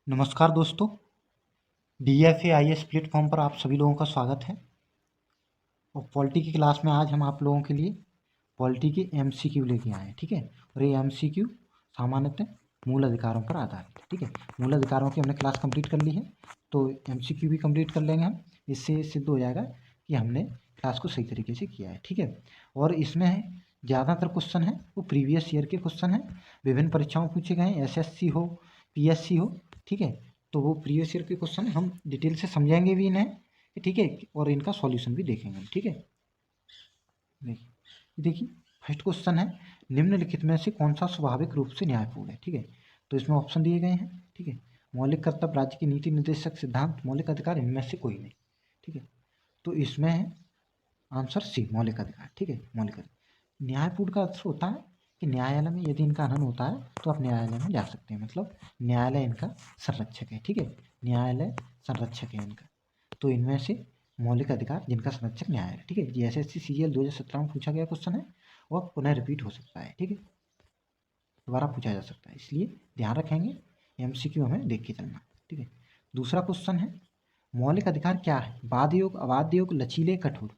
नमस्कार दोस्तों, DFA IS platform पर आप सभी लोगों का स्वागत है। और पॉलिटी की क्लास में आज हम आप लोगों के लिए पॉलिटी के MCQ लेके आए हैं, ठीक है। और ये MCQ सामान्यतः मूल अधिकारों पर आधारित है, ठीक है। मूल अधिकारों की हमने क्लास कंप्लीट कर ली है, तो MCQ भी कंप्लीट कर लेंगे हम। इससे सिद्ध हो जाएगा कि हमने क्लास को सही तरीके से किया है, ठीक है। और इसमें ज़्यादातर क्वेश्चन है वो प्रीवियस ईयर के क्वेश्चन हैं, विभिन्न परीक्षाओं पूछे गए हैं, SSC हो, PSC हो, ठीक है। तो वो प्रीवियस ईयर के क्वेश्चन हम डिटेल से समझेंगे भी इन्हें, ठीक है, और इनका सॉल्यूशन भी देखेंगे, ठीक है। देखिए फर्स्ट क्वेश्चन है, निम्नलिखित में से कौन सा स्वाभाविक रूप से न्यायपूर्ण है, ठीक है। तो इसमें ऑप्शन दिए गए हैं, ठीक है। मौलिक कर्तव्य, राज्य की नीति निर्देशक सिद्धांत, मौलिक अधिकार, इनमें से कोई नहीं, ठीक है। तो इसमें है आंसर सी, मौलिक अधिकार, ठीक है। मौलिक अधिकार न्यायपूर्ण का अर्थ होता है कि न्यायालय में यदि इनका हनन होता है तो आप न्यायालय में जा सकते हैं, मतलब न्यायालय इनका संरक्षक है, ठीक है। न्यायालय संरक्षक है इनका। तो इनमें से मौलिक अधिकार जिनका संरक्षक न्यायालय है, ठीक है। ये SSC CGL 2017 में पूछा गया क्वेश्चन है और पुनः रिपीट हो सकता है, ठीक है, दोबारा पूछा जा सकता है, इसलिए ध्यान रखेंगे। MCQ हमें देख के चलना, ठीक है। दूसरा क्वेश्चन है, मौलिक अधिकार क्या है, बाध्य योग, अबाध्य योग, लचीले, कठोर।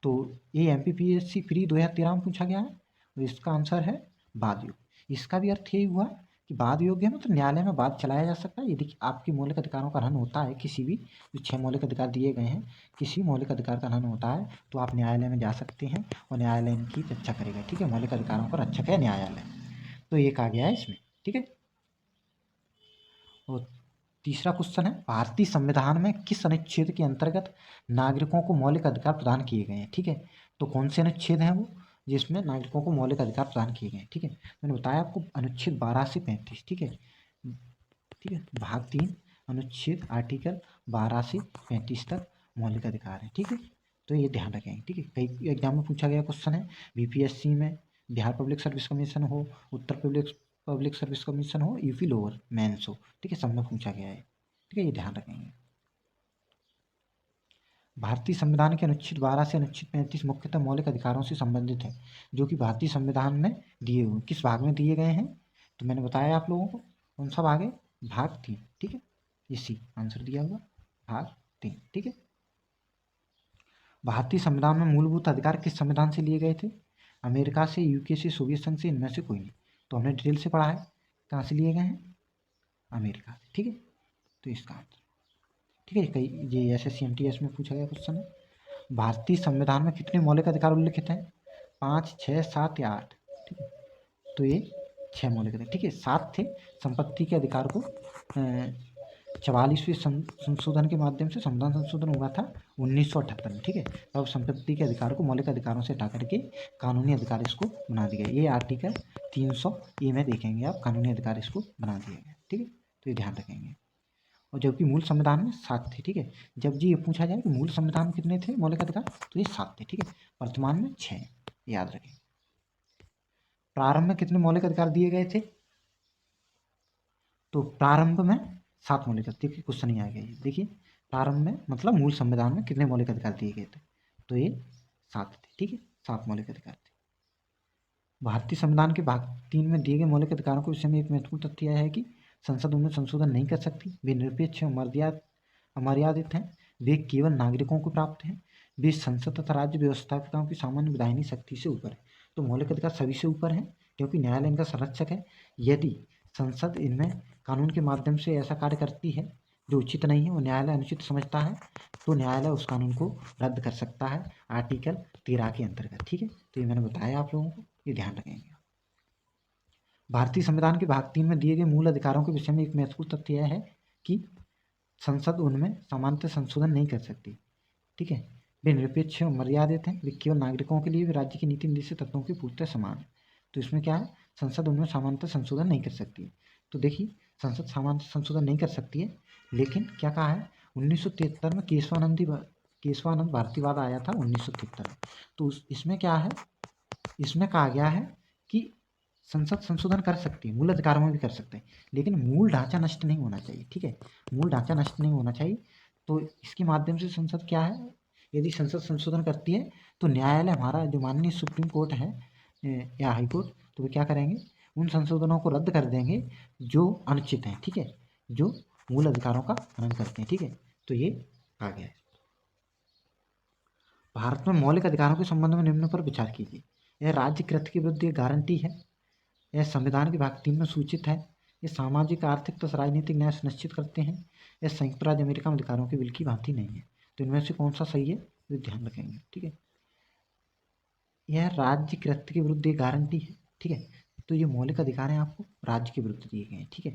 तो ये MPPSC प्री 2013 में पूछा गया है और इसका आंसर है बाध्य योग। इसका भी अर्थ यही हुआ कि बाध्य योग है, मतलब न्यायालय में वाद चलाया जा सकता है यदि आपके मौलिक अधिकारों का हनन होता है। किसी भी जो 6 मौलिक अधिकार दिए गए हैं, किसी मौलिक अधिकार का हनन होता है तो आप न्यायालय में जा सकते हैं और न्यायालय इनकी रक्षा करेगा, ठीक है। मौलिक अधिकारों का रक्षक है न्यायालय, तो ये कहा गया है इसमें, ठीक है। और तीसरा क्वेश्चन है, भारतीय संविधान में किस अनुच्छेद के अंतर्गत नागरिकों को मौलिक अधिकार प्रदान किए गए हैं, ठीक है। तो कौन से अनुच्छेद हैं वो जिसमें नागरिकों को मौलिक अधिकार प्रदान किए गए हैं, ठीक है। मैंने बताया आपको अनुच्छेद 12 से 35, ठीक है, ठीक है। भाग 3 अनुच्छेद आर्टिकल 12 से 35 तक मौलिक अधिकार है, ठीक है। तो ये ध्यान रखेंगे, ठीक है। कई एग्जाम में पूछा गया क्वेश्चन है, BPSC में, बिहार पब्लिक सर्विस कमीशन हो, उत्तर पब्लिक सर्विस कमीशन हो, UP लोअर मेंस हो, ठीक है, सब में पूछा गया है, ठीक है, ये ध्यान रखेंगे। भारतीय संविधान के अनुच्छेद 12 से अनुच्छेद 35 मुख्यतः मौलिक अधिकारों से संबंधित है, जो कि भारतीय संविधान में दिए हुए, किस भाग में दिए गए हैं, तो मैंने बताया आप लोगों को कौन सा भाग है, भाग 3, ठीक है। इसी आंसर दिया हुआ भाग 3, ठीक है। भारतीय संविधान में मूलभूत अधिकार किस संविधान से लिए गए थे, अमेरिका से, UK से, सोवियत संघ से, इनमें से कोई नहीं। तो हमने डिटेल से पढ़ा है कहाँ से लिए गए हैं, अमेरिका से, ठीक है। तो इसका आंसर, ठीक है। कई ये SSC MTS में पूछा गया क्वेश्चन है। भारतीय संविधान में कितने मौलिक अधिकार उल्लिखित हैं, 5, 6, 7 या 8, ठीक है। तो ये 6 मौलिक अधिकार, ठीक है। 7 थे, संपत्ति के अधिकार को 44वें संशोधन के माध्यम से संविधान संशोधन हुआ था 1978 में, ठीक है। तब संपत्ति के अधिकार को मौलिक अधिकारों से हटा करके कानूनी अधिकार इसको बना दिया गया। ये आर्टिकल 300A में देखेंगे आप, कानूनी अधिकार इसको बना दिया गया, ठीक है। तो ये ध्यान रखेंगे। और जबकि मूल संविधान में 7 थे, ठीक है। जब जी ये पूछा जाए कि मूल संविधान में कितने थे मौलिक अधिकार, तो ये 7 थे, ठीक है। वर्तमान में 6, याद रखें। प्रारंभ में कितने मौलिक अधिकार दिए गए थे, तो प्रारंभ में 7 मौलिक अधिकार, देखिए क्वेश्चन ही आ गया ये, देखिए प्रारंभ में मतलब मूल संविधान में कितने मौलिक अधिकार दिए गए थे, तो ये 7 थे, ठीक है, 7 मौलिक अधिकार थे। भारतीय संविधान के भाग 3 में दिए गए मौलिक अधिकारों के विषय में एक महत्वपूर्ण तथ्य यह है कि संसद उनमें संशोधन नहीं कर सकती, वे निरपेक्ष अमर्यादित हैं, वे केवल नागरिकों को प्राप्त हैं, वे संसद तथा राज्य व्यवस्थापिकाओं की सामान्य विधायनी शक्ति से ऊपर है। तो मौलिक अधिकार सभी से ऊपर है क्योंकि न्यायालय इनका संरक्षक है। यदि संसद इनमें कानून के माध्यम से ऐसा कार्य करती है जो उचित नहीं है, वो न्यायालय अनुचित समझता है, तो न्यायालय उस कानून को रद्द कर सकता है आर्टिकल 13 के अंतर्गत, ठीक है। तो ये मैंने बताया आप लोगों को, ये ध्यान रखेंगे। भारतीय संविधान के भाग 3 में दिए गए मूल अधिकारों के विषय में एक महत्वपूर्ण तथ्य यह है कि संसद उनमें सामान्यतः संशोधन नहीं कर सकती, ठीक है। वे निरपेक्ष मर्यादित हैं, वे केवल नागरिकों के लिए, वे राज्य की नीति निर्देशित तत्वों के पूर्णतः समान है। तो इसमें क्या है, संसद उनमें सामान्यतः संशोधन नहीं कर सकती है। तो देखिए संसद सामान्य संशोधन नहीं कर सकती है, लेकिन क्या कहा है 1973 में केशवानंद भारतीवाद आया था 1973 में। तो इसमें क्या है, इसमें कहा गया है कि संसद संशोधन कर सकती है, मूल अधिकारों में भी कर सकते हैं, लेकिन मूल ढांचा नष्ट नहीं होना चाहिए, ठीक है। मूल ढांचा नष्ट नहीं होना चाहिए। तो इसके माध्यम से संसद क्या है, यदि संसद संशोधन करती है तो न्यायालय हमारा जो माननीय सुप्रीम कोर्ट है या हाई कोर्ट, तो वे क्या करेंगे, उन संशोधनों को रद्द कर देंगे जो अनुचित हैं, ठीक है, जो मूल अधिकारों का हनन करते हैं। ठीक है, तो ये आ गया है। भारत में मौलिक अधिकारों के संबंध में निम्न पर विचार कीजिए। यह राज्य कृत के विरुद्ध एक गारंटी है, यह संविधान के भाग 3 में सूचित है, ये सामाजिक आर्थिक तथा राजनीतिक न्याय सुनिश्चित करते हैं, यह संयुक्त राज्य अमेरिका में अधिकारों के बिल की भांति नहीं है। तो इनमें से कौन सा सही है ये ध्यान रखेंगे। ठीक है, यह राज्य कृत्य के विरुद्ध एक गारंटी है। ठीक है, तो ये मौलिक अधिकार हैं आपको राज्य के विरुद्ध दिए गए हैं। ठीक है,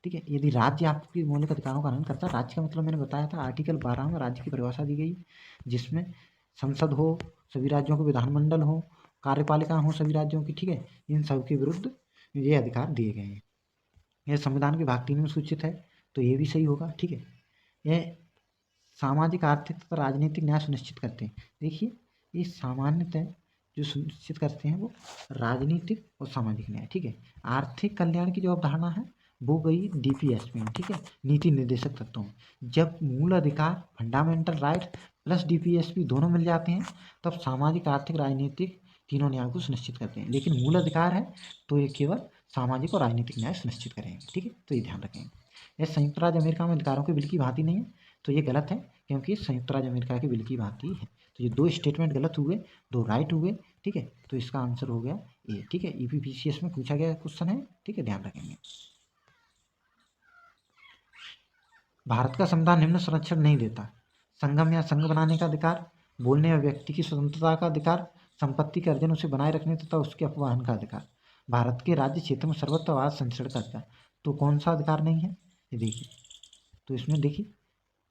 ठीक है, यदि राज्य आपकी मौलिक अधिकारों का हनन करता है, राज्य का मतलब मैंने बताया था आर्टिकल 12 में राज्य की परिभाषा दी गई, जिसमें संसद हो, सभी राज्यों के विधानमंडल हो, कार्यपालिका हो सभी राज्यों की। ठीक है, इन सब के विरुद्ध ये अधिकार दिए गए हैं। यह संविधान के भाग 3 में सूचित है, तो ये भी सही होगा। ठीक है, यह सामाजिक आर्थिक तथा राजनीतिक न्याय सुनिश्चित करते हैं। देखिए, ये सामान्यतः जो सुनिश्चित करते हैं वो राजनीतिक और सामाजिक न्याय। ठीक है, आर्थिक कल्याण की जो अवधारणा है वो गई डीपीएसपी में। ठीक है, नीति निर्देशक तत्वों में। जब मूल अधिकार फंडामेंटल राइट प्लस डीपीएसपी दोनों मिल जाते हैं तब सामाजिक आर्थिक राजनीतिक तीनों न्याय को सुनिश्चित करते हैं। लेकिन मूल अधिकार है तो ये केवल सामाजिक और राजनीतिक न्याय सुनिश्चित करेंगे। ठीक है, तो ये ध्यान रखेंगे। यह संयुक्त राज्य अमेरिका में अधिकारों के बिल की भांति नहीं है, तो ये गलत है क्योंकि संयुक्त राज्य अमेरिका के बिल की भांति है। तो ये दो स्टेटमेंट गलत हुए, दो राइट हुए। ठीक है, तो इसका आंसर हो गया ए। ठीक है, ईपीपीसीएस में पूछा गया क्वेश्चन है। ठीक है, ध्यान रखेंगे। भारत का संविधान निम्न संरक्षण नहीं देता: संगम या संघ बनाने का अधिकार, बोलने या व्यक्ति की स्वतंत्रता का अधिकार, संपत्ति के अर्जन उसे बनाए रखने तथा उसके अपवाहन का अधिकार, भारत के राज्य क्षेत्र में सर्वत्र आवाज संरक्षण का अधिकार। तो कौन सा अधिकार नहीं है ये देखिए। तो इसमें देखिए,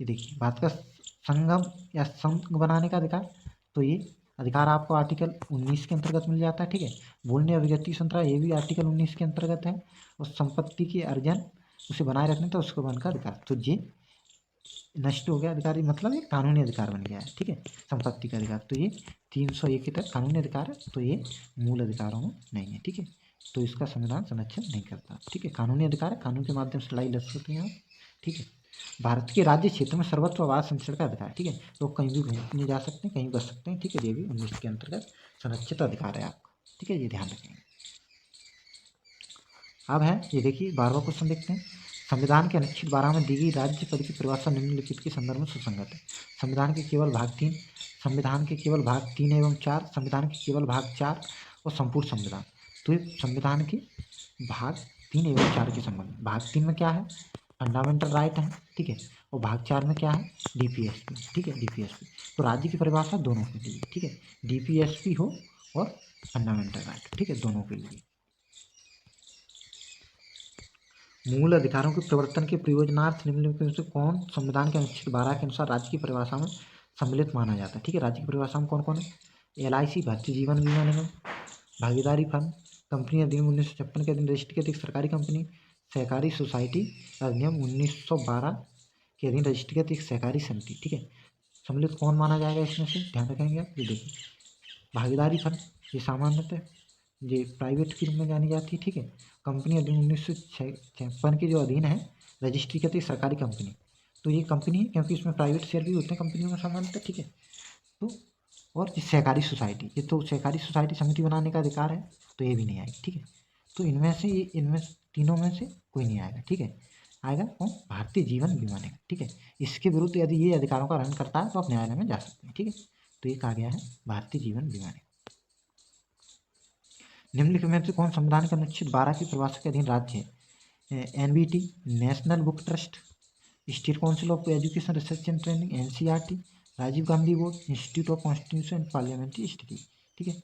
ये देखिए भारत का संगम या संघ बनाने का अधिकार, तो ये अधिकार आपको आर्टिकल 19 के अंतर्गत मिल जाता है। ठीक है, बोलने और व्यक्ति स्वतंत्रता ये भी आर्टिकल 19 के अंतर्गत है, और संपत्ति के अर्जन उसे बनाए रखने तो उसको बन का अधिकार, तो ये नष्ट हो गया अधिकार, मतलब ये कानूनी अधिकार बन गया है। ठीक है, संपत्ति का अधिकार, तो ये 301 के तहत कानूनी अधिकार है, तो ये मूल अधिकारों में नहीं है। ठीक है, तो इसका संविधान संरक्षण नहीं करता। ठीक है, कानूनी अधिकार है, कानून के माध्यम से लड़ाई लड़ सकते हैं। ठीक है, भारत के राज्य क्षेत्र में सर्वत्र आवास संरक्षण का अधिकार। ठीक है, तो कहीं भी घूमने जा सकते हैं, कहीं बस सकते हैं। ठीक है, ये भी 19 के अंतर्गत संरक्षित अधिकार है आपका। ठीक है, ये ध्यान रखेंगे। अब है ये देखिए 12वां क्वेश्चन देखते हैं। संविधान के अनुच्छेद 12 में दी गई राज्य पद की परिभाषा निम्नलिखित के संदर्भ में सुसंगत है। संविधान के केवल भाग 3, संविधान के केवल भाग 3 एवं 4, संविधान के केवल भाग 4 और संपूर्ण संविधान। तो ये संविधान के भाग 3 एवं 4 के संबंध में, भाग 3 में क्या है, फंडामेंटल राइट है। ठीक है, और भाग 4 में क्या है, डीपीएसपी। ठीक है, डीपीएसपी, तो राज्य की परिभाषा दोनों के लिए। ठीक है, डीपीएसपी हो और फंडामेंटल राइट। ठीक है, दोनों के लिए। मूल अधिकारों के प्रवर्तन के प्रयोजनार्थ निम्नलिखित में से कौन संविधान के अनुच्छेद 12 के अनुसार राज्य की परिभाषा में सम्मिलित माना जाता है। ठीक है, राज्य की परिभाषा में कौन कौन है, LIC भारतीय जीवन बीमा निगम, भागीदारी फर्म, कंपनी अधिनियम 1956 के अधीन रजिस्ट्री की सहकारी कंपनी, सहकारी सोसाइटी अधिनियम 1912 के अधीन रजिस्ट्री एक सहकारी समिति। ठीक है, सम्मिलित कौन माना जाएगा इसमें से, ध्यान रखेंगे आप। ये देखिए, भागीदारी फर्म ये सामान्यतः ये प्राइवेट के रूप में जानी जाती है। ठीक है, कंपनी अधिनियम 1956 के जो अधीन है रजिस्ट्री कहते हैं सरकारी कंपनी, तो ये कंपनी है क्योंकि इसमें प्राइवेट शेयर भी होते हैं कंपनियों में सामान्यतः। ठीक है, तो और ये सहकारी सोसाइटी, ये तो सहकारी सोसाइटी समिति बनाने का अधिकार है, तो ये भी नहीं आएगी। ठीक है, तो इनमें तीनों में से कोई नहीं आएगा। ठीक है, आएगा कौन, भारतीय जीवन बीमा निगम। ठीक है, इसके विरुद्ध यदि ये अधिकारों का हनन करता है तो आप न्यायालय में जा सकते हैं। ठीक है, तो ये कहा गया है भारतीय जीवन बीमा निगम। निम्नलिखित में से कौन संविधान के अनुच्छेद 12 की परिभाषा के अधीन राज्य है, NBT national book trust, state council of education research and training NCERT, Rajiv Gandhi board, institute of constitution and parliamentary study. ठीक है,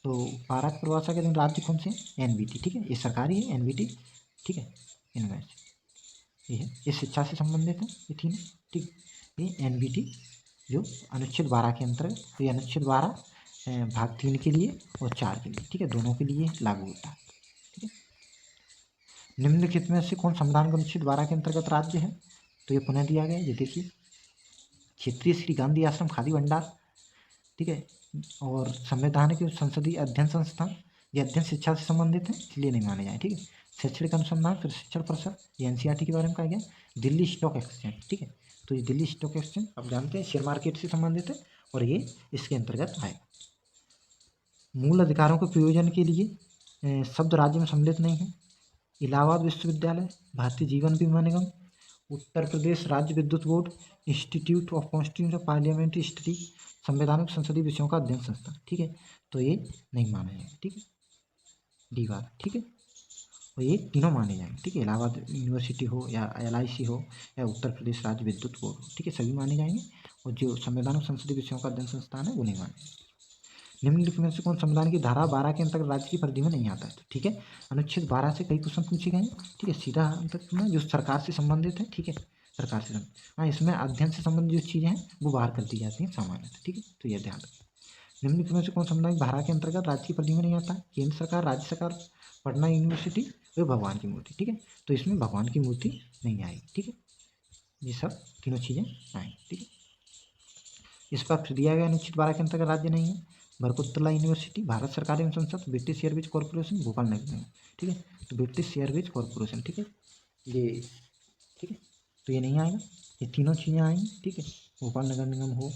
तो 12 की परिभाषा के अधीन राज्य कौन से, NBT। ठीक है, ये सरकारी है NBT। ठीक है, इनमें से ये है, ये शिक्षा से संबंधित है ये तीन। ठीक, ये NBT जो अनुच्छेद 12 के अंतर्गत, तो ये अनुच्छेद 12 भाग 3 के लिए और 4 के लिए। ठीक है, दोनों के लिए लागू होता है। ठीक है, निम्नलिखित में से कौन संविधान के अनुच्छेद 12 के अंतर्गत राज्य है, तो ये पुनः दिया गया है। ये देखिए, क्षेत्रीय श्री गांधी आश्रम खादी भंडार। ठीक है, और संविधान के संसदीय अध्ययन संस्थान, ये अध्ययन शिक्षा से संबंधित है इसलिए नहीं माने जाए। ठीक है, शैक्षणिक अनुसंधान प्रशिक्षण परिषद, ये NCERT के बारे में कहा गया। Delhi stock exchange. ठीक है, तो ये दिल्ली स्टॉक एक्सचेंज आप जानते हैं शेयर मार्केट से संबंधित है और ये इसके अंतर्गत आएगा। मूल अधिकारों के प्रयोजन के लिए शब्द राज्य में सम्मिलित नहीं है। इलाहाबाद विश्वविद्यालय, भारतीय जीवन बीमा निगम, उत्तर प्रदेश राज्य विद्युत board, institute of constitution of parliamentary study, संवैधानिक संसदीय विषयों का अध्ययन संस्थान। ठीक है, तो ये नहीं माना जाएगा। ठीक है, डी वाला। ठीक है, और ये तीनों माने जाएंगे। ठीक है, इलाहाबाद यूनिवर्सिटी हो या LIC हो या उत्तर प्रदेश राज्य विद्युत बोर्ड हो, ठीक है, सभी माने जाएंगे। और जो संवैधानिक संसदीय विषयों का अध्ययन संस्थान है वो नहीं माने जाएंगे। निम्नलिखित में से कौन संविधान की धारा 12 के अंतर्गत राज्य की परिधि में नहीं आता है? तो ठीक है, अनुच्छेद 12 से कई क्वेश्चन पूछे गए हैं। ठीक है, सीधा अंतर्गत में जो सरकार से संबंधित है। ठीक है, सरकार से हाँ, इसमें अध्ययन से संबंधित जो चीज़ें हैं वो बाहर कर दी जाती हैं सामान्यतः। ठीक है, तो यह ध्यान रखें। निम्नलिखित में से कौन संविधान की धारा के अंतर्गत राज्य की परिधि में नहीं आता? केंद्र सरकार, राज्य सरकार, पटना यूनिवर्सिटी और भगवान की मूर्ति। ठीक है, तो इसमें भगवान की मूर्ति नहीं आएगी। ठीक है, ये सब तीनों चीज़ें आएंगी। ठीक है, इस पर फिर दिया गया अनुच्छेद 12 के अंतर्गत राज्य नहीं है। बरकतुल्ला यूनिवर्सिटी, भारत सरकार एवं संसद, ब्रिटिश एयरवेज कॉर्पोरेशन, भोपाल नगर निगम। ठीक है, तो ब्रिटिश एयरवेज कॉर्पोरेशन। ठीक है, ये ठीक है, तो ये नहीं आएगा। ये तीनों चीज़ें आएंगी। ठीक है, भोपाल नगर निगम हो,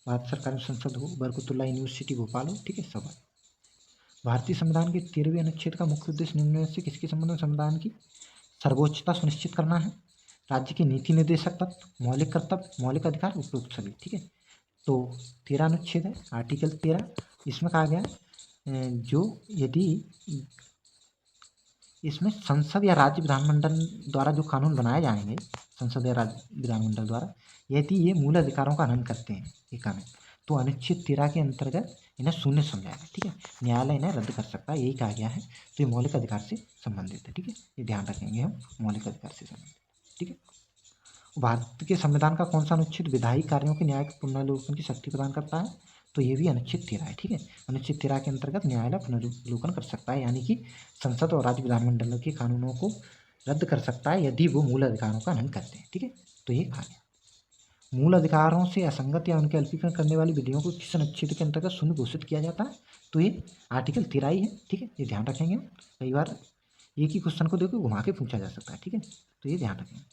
भारत सरकार एवं संसद हो, बरकतुल्ला यूनिवर्सिटी भोपाल हो। ठीक है, सब आए। भारतीय संविधान के 13वें अनुच्छेद का मुख्य उद्देश्य निम्न में से किसके संबंध में संविधान की सर्वोच्चता सुनिश्चित करना है? राज्य के नीति निर्देशक तत्व, मौलिक कर्तव्य, मौलिक अधिकार, उपयुक्त सभी। ठीक है, तो 13 अनुच्छेद है, आर्टिकल 13। इसमें कहा गया जो यदि इसमें संसद या राज्य विधानमंडल द्वारा जो कानून बनाए जाएंगे, संसद या राज्य विधानमंडल द्वारा, यदि ये मूल अधिकारों का हनन करते हैं ये कानून, तो अनुच्छेद 13 के अंतर्गत इन्हें शून्य समझाएगा। ठीक है, न्यायालय इन्हें रद्द कर सकता है, यही कहा गया है। तो ये मौलिक अधिकार से संबंधित है। ठीक है, ये ध्यान रखेंगे हम, मौलिक अधिकार से संबंधित। ठीक है, भारत के संविधान का कौन सा अनुच्छेद विधायी कार्यों के न्यायिक पुनर्विलोकन की शक्ति प्रदान करता है? तो ये भी अनुच्छेद 13 है। ठीक है, अनुच्छेद 13 के अंतर्गत न्यायालय पुनर्विलोकन कर सकता है, यानी कि संसद और राज्य विधानमंडलों के कानूनों को रद्द कर सकता है यदि वो मूल अधिकारों का हनन करते हैं। ठीक है, तो ये कहा गया। मूल अधिकारों से असंगत या उनके अल्पीकरण करने वाली विधियों को किस अनुच्छेद के अंतर्गत शून्य घोषित किया जाता है? तो ये आर्टिकल 13 ही है। ठीक है, ये ध्यान रखेंगे। कई बार एक ही क्वेश्चन को देखो घुमा के पूछा जा सकता है। ठीक है, तो ये ध्यान रखेंगे।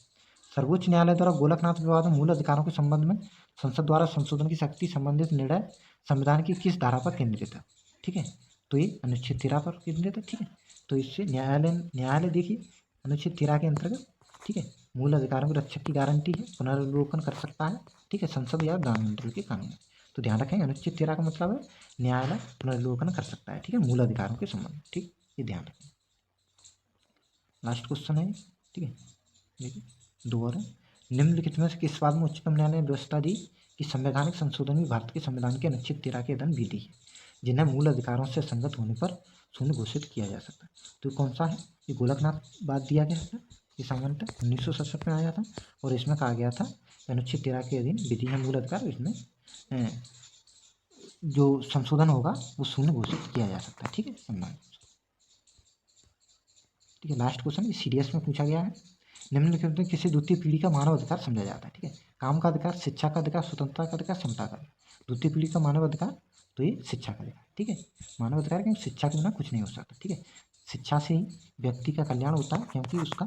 सर्वोच्च न्यायालय द्वारा गोलकनाथ विवाद में मूल अधिकारों के संबंध में संसद द्वारा संशोधन की शक्ति संबंधित निर्णय संविधान की किस धारा पर केंद्रित है? ठीक है, तो ये अनुच्छेद 13 पर केंद्रित है। ठीक है, तो इससे न्यायालय देखिए अनुच्छेद 13 के अंतर्गत, ठीक है, मूल अधिकारों के रक्षक की गारंटी है, पुनर्विलोकन कर सकता है। ठीक है, संसद या विधानमंडल के कानून। तो ध्यान रखेंगे अनुच्छेद 13 का मतलब है न्यायालय पुनर्विलोकन कर सकता है। ठीक है, मूल अधिकारों के संबंध। ठीक, ये ध्यान रखें। लास्ट क्वेश्चन है। ठीक है, देखिए 2 और है। निम्नलिखित में से किस बात में उच्चतम न्यायालय ने व्यवस्था दी कि संवैधानिक संशोधन में भारत के संविधान के अनुच्छेद 13 के अधीन विधि है जिन्हें मूल अधिकारों से संगत होने पर शून्य घोषित किया जा सकता है? तो कौन सा है? ये गोलकनाथ बात दिया गया था, ये सामान्यतः 1967 में आया था और इसमें कहा गया था अनुच्छेद 13 के अधीन विधि है मूल अधिकार, इसमें जो संशोधन होगा वो शून्य घोषित किया जा सकता है। ठीक है, संविधान। ठीक है, लास्ट क्वेश्चन सीडीएस में पूछा गया है। निम्नलिखित में किसी द्वितीय पीढ़ी का मानव अधिकार समझा जाता है? ठीक है, काम का अधिकार, शिक्षा का अधिकार, स्वतंत्रता का अधिकार, समता का अधिकार। द्वितीय पीढ़ी का मानव अधिकार, तो ये शिक्षा का अधिकार। ठीक है, मानव अधिकार क्योंकि शिक्षा के बिना कुछ नहीं हो सकता। ठीक है, शिक्षा से ही व्यक्ति का कल्याण होता है, क्योंकि उसका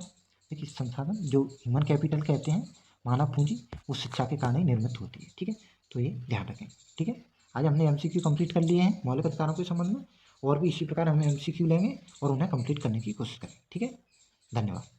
देखिए संसाधन जो ह्यूमन कैपिटल कहते हैं, मानव पूंजी, वो शिक्षा के कारण ही निर्मित होती है। ठीक है, तो ये ध्यान रखें। ठीक है, आज हमने MCQ कंप्लीट कर लिए हैं मौलिक अधिकारों के संबंध में, और भी इसी प्रकार हम MCQ लेंगे और उन्हें कंप्लीट करने की कोशिश करेंगे। ठीक है, धन्यवाद।